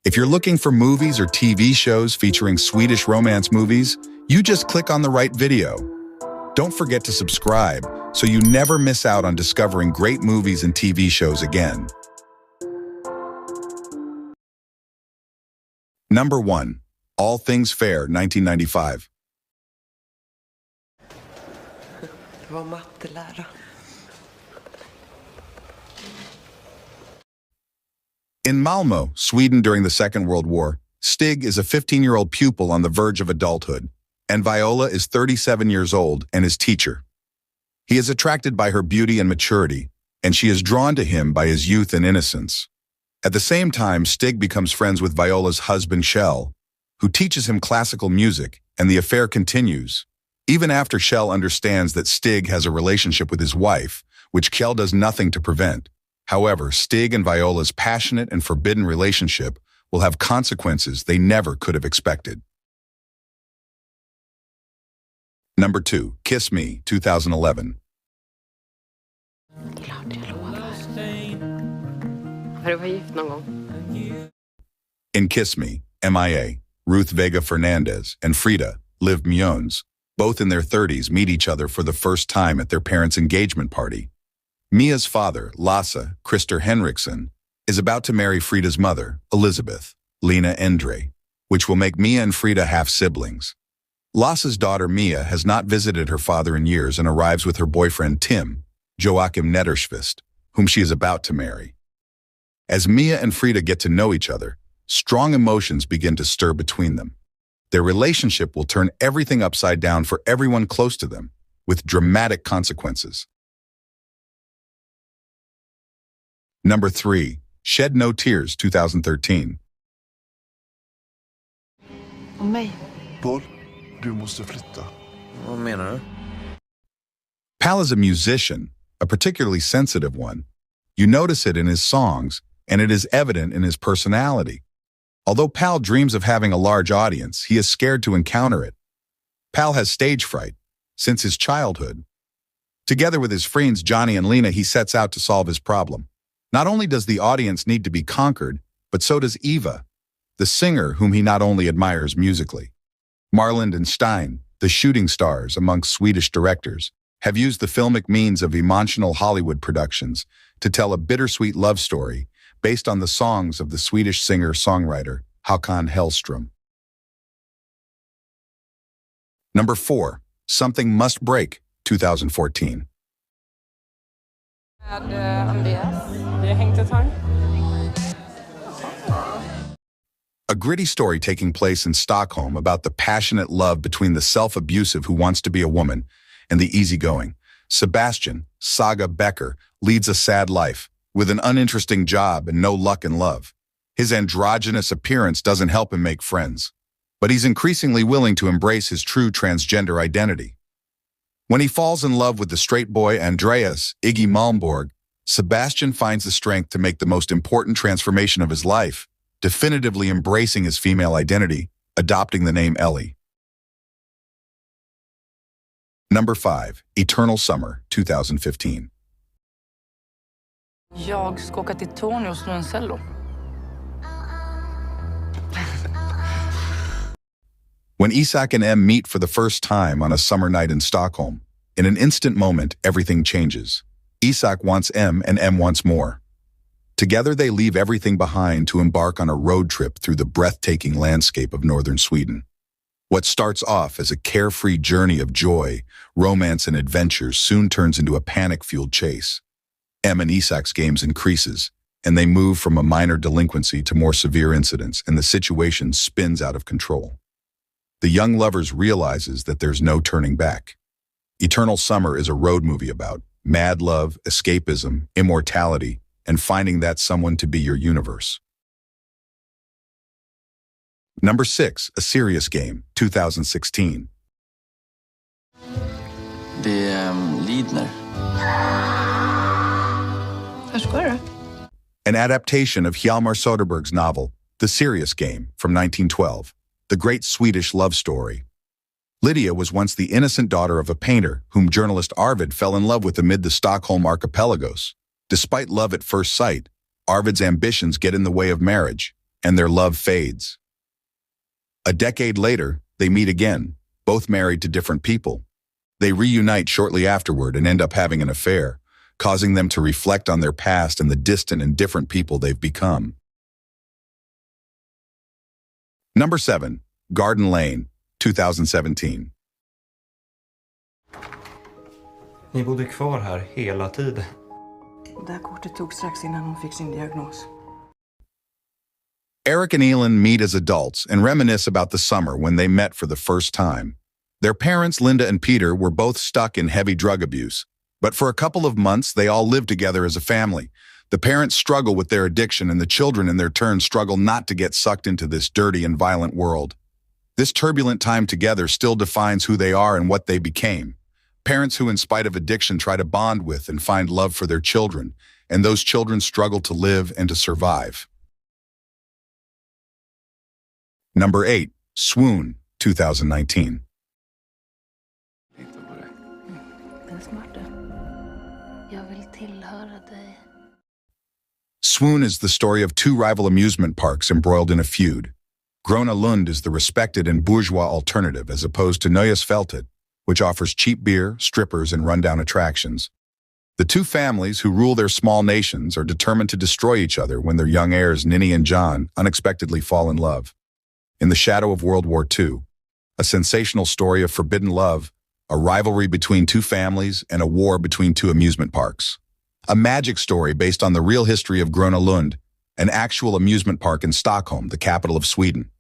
If you're looking for movies or TV shows featuring Swedish romance movies, you just click on the right video. Don't forget to subscribe so you never miss out on discovering great movies and TV shows again. Number 1. All Things Fair, 1995. Det var mattelära. In Malmö, Sweden during the Second World War, Stig is a 15-year-old pupil on the verge of adulthood, and Viola is 37 years old and his teacher. He is attracted by her beauty and maturity, and she is drawn to him by his youth and innocence. At the same time, Stig becomes friends with Viola's husband, Kjell, who teaches him classical music, and the affair continues, even after Kjell understands that Stig has a relationship with his wife, which Kjell does nothing to prevent. However, Stig and Viola's passionate and forbidden relationship will have consequences they never could have expected. Number 2. Kiss Me, 2011. Har du varit gift någon gång? In Kiss Me, MIA, Ruth Vega Fernandez and Frida, Liv Mjons, both in their 30s, meet each other for the first time at their parents' engagement party. Mia's father, Lasse Christer Henriksson, is about to marry Frida's mother, Elizabeth, Lena Endre, which will make Mia and Frida half-siblings. Lasse's daughter Mia has not visited her father in years and arrives with her boyfriend Tim, Joachim Nederschvist, whom she is about to marry. As Mia and Frida get to know each other, strong emotions begin to stir between them. Their relationship will turn everything upside down for everyone close to them, with dramatic consequences. Number 3. Shed No Tears, 2013. Om mig? Paul, du måste flytta. Vad menar du? Pal is a musician, a particularly sensitive one. You notice it in his songs, and it is evident in his personality. Although Pal dreams of having a large audience, he is scared to encounter it. Pal has stage fright since his childhood. Together with his friends Johnny and Lena, he sets out to solve his problem. Not only does the audience need to be conquered, but so does Eva, the singer whom he not only admires musically. Marland and Stein, the shooting stars amongst Swedish directors, have used the filmic means of emotional Hollywood productions to tell a bittersweet love story based on the songs of the Swedish singer-songwriter Håkan Hellström. Number 4. Something Must Break, 2014. A gritty story taking place in Stockholm about the passionate love between the self-abusive who wants to be a woman and the easygoing. Sebastian, Saga Becker, leads a sad life, with an uninteresting job and no luck in love. His androgynous appearance doesn't help him make friends, but he's increasingly willing to embrace his true transgender identity. When he falls in love with the straight boy Andreas Iggy Malmborg, Sebastian finds the strength to make the most important transformation of his life, definitively embracing his female identity, adopting the name Ellie. Number 5. Eternal Summer, 2015. Jag ska åka till Tony och slå en cello. When Isak and Em meet for the first time on a summer night in Stockholm, in an instant moment, everything changes. Isak wants Em and Em wants more. Together they leave everything behind to embark on a road trip through the breathtaking landscape of northern Sweden. What starts off as a carefree journey of joy, romance, and adventure soon turns into a panic-fueled chase. Em and Isak's games increases, and they move from a minor delinquency to more severe incidents, and the situation spins out of control. The young lovers realizes that there's no turning back. Eternal Summer is a road movie about mad love, escapism, immortality, and finding that someone to be your universe. Number 6, A Serious Game, 2016. Det är Lidner. Hur ska det? An adaptation of Hjalmar Soderberg's novel, The Serious Game, from 1912, the great Swedish love story. Lydia was once the innocent daughter of a painter whom journalist Arvid fell in love with amid the Stockholm archipelagos. Despite love at first sight, Arvid's ambitions get in the way of marriage, and their love fades. A decade later, they meet again, both married to different people. They reunite shortly afterward and end up having an affair, causing them to reflect on their past and the distant and different people they've become. Number 7. Garden Lane, 2017. Ni bodde kvar här hela tiden. Det här kortet tog strax innan hon fick sin diagnos. Eric and Elin meet as adults and reminisce about the summer when they met for the first time. Their parents, Linda and Peter, were both stuck in heavy drug abuse. But for a couple of months, they all lived together as a family. The parents struggle with their addiction, and the children in their turn struggle not to get sucked into this dirty and violent world. This turbulent time together still defines who they are and what they became. Parents who, in spite of addiction, try to bond with and find love for their children, and those children struggle to live and to survive. Number 8. Swoon, 2019. Den smarte. Jag vill tillhöra dig. Swoon is the story of two rival amusement parks embroiled in a feud. Gröna Lund is the respected and bourgeois alternative as opposed to Nöjesfältet, which offers cheap beer, strippers, and rundown attractions. The two families who rule their small nations are determined to destroy each other when their young heirs, Ninny and John, unexpectedly fall in love. In the shadow of World War II, a sensational story of forbidden love, a rivalry between two families, and a war between two amusement parks. A magic story based on the real history of Gröna Lund, an actual amusement park in Stockholm, the capital of Sweden.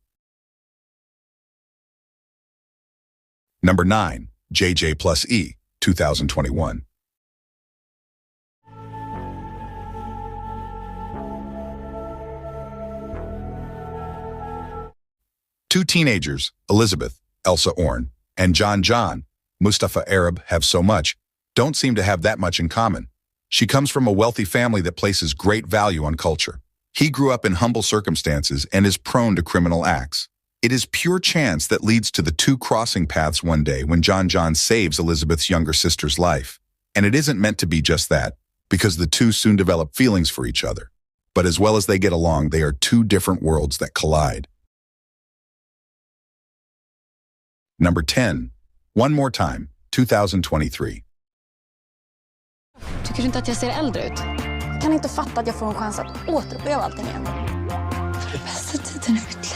Number 9. JJ plus E, 2021. Two teenagers, Elizabeth, Elsa Orn, and John, Mustafa Arab, have so much, don't seem to have that much in common. She comes from a wealthy family that places great value on culture. He grew up in humble circumstances and is prone to criminal acts. It is pure chance that leads to the two crossing paths one day when John saves Elizabeth's younger sister's life. And it isn't meant to be just that, because the two soon develop feelings for each other. But as well as they get along, they are two different worlds that collide. Number 10. One More Time, 2023. Tycker du inte att jag ser äldre ut? Jag kan inte fatta att jag får en chans att återuppleva allting igen. Det är bästa tiden i mitt liv.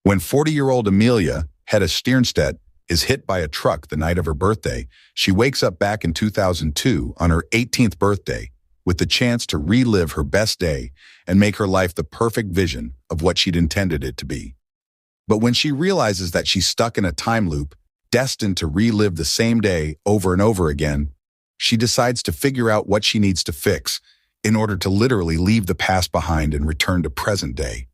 When 40-year-old Amelia, Hedda Stjernstedt, is hit by a truck the night of her birthday, she wakes up back in 2002 on her 18th birthday with the chance to relive her best day and make her life the perfect vision of what she'd intended it to be. But when she realizes that she's stuck in a time loop, destined to relive the same day over and over again, she decides to figure out what she needs to fix in order to literally leave the past behind and return to present day.